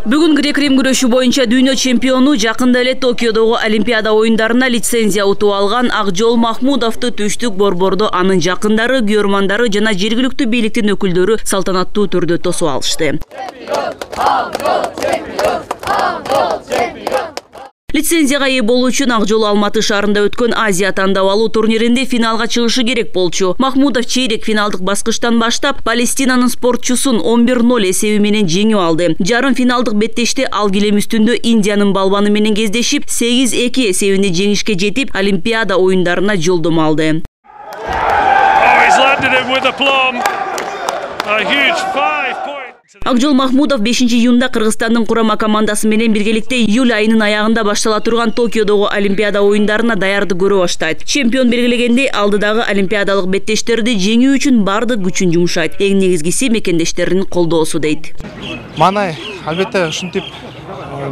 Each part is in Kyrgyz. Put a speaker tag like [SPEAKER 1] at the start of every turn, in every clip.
[SPEAKER 1] Бүгүн грек-рим күрөшү боюнча дүйнө чемпиону жакында эле Токиодогу Олимпиада оюндарына лицензия утуп алган Акжол Махмудовду түштүк борбордо анын жакындары, күйөрмандары жана жергиликтүү бийликтин өкүлдөрү салтанаттуу түрдө тосуп алышты. Лицензияга ээ болуу үчүн Акжол Алматы шаарында өткөн Азия тандап алуу турниринде финалга чыгышы керек болчу. Махмудов чейрек финалдык баскычтан баштап Палестинанын спортчусун 11-0 эсеби менен жеңип алды. Жарым финалдык беттеште ал килем үстүндө Индиянын балбаны менен кездешип 8-2 эсебинде жеңишке жетип, Олимпиада оюндарына жолдомо алды. Акжол Махмудов 5-июнда Кыргызстандын курама командасы менен биргеликте июль айынын аягында баштала турган Токиодогу Олимпиада оюндарына даярдык көрө баштайт. Чемпион белгилегендей алдыдагы олимпиадалык беттештерди жеңүү үчүн бардык күчүн жумшайт. Эң негизгиси мекендештеринин колдоосу дейт.
[SPEAKER 2] Мана албетте ушинтип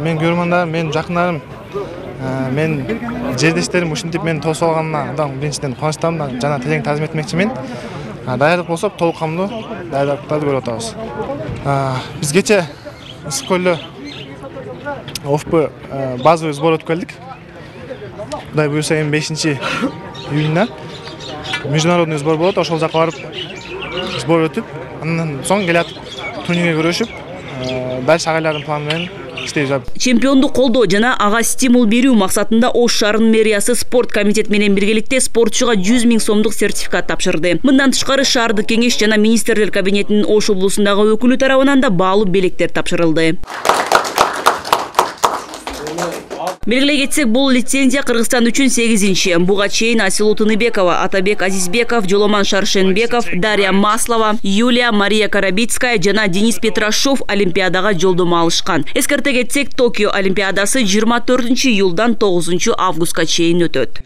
[SPEAKER 2] мен көрмандарым, мен жакындарым, мен жердештерим ушинтип мени тосуп алганына биринчиден кубанычтамын, жана тилең таазим этмекчимин. Даярдык болсо толук камдуу даярдыктарды көрүп атабыз. Биз кече ысык көлдө ОФП базовый сбор өткөрдүк. Кудай буюрса 5-июнда международный сбор болот, ошол жака барып сбор өтүп, андан соң келатып турнирге көрүшүп, дальше агайлардын планы менен иштейбиз.
[SPEAKER 1] Чемпионду колдоо жана ага стимул берүү максатында Ош шаарынын мэриясы спорт комитет менен биргеликте спортчуга 100 000 сомдук сертификат тапшырды. Мындан тышкары шаардык кеңеш жана министрлер кабинетинин Ош облусундагы өкүлү тарабынан да баалуу белектер тапшырылды. Белгилей кетсек, бул лицензия Кыргызстан үчүн 8-чи. Буга чейин Асилу Тыныбекова, Атабек Азизбеков, Жоломан Шаршенбеков, Дарья Маслова, Юлия Мария Карабицкая жана Денис Петрашов Олимпиадага жолдомо алышкан. Эскерте кетсек, Токио Олимпиадасы 24-июлдан 9-августка чейин өтөт.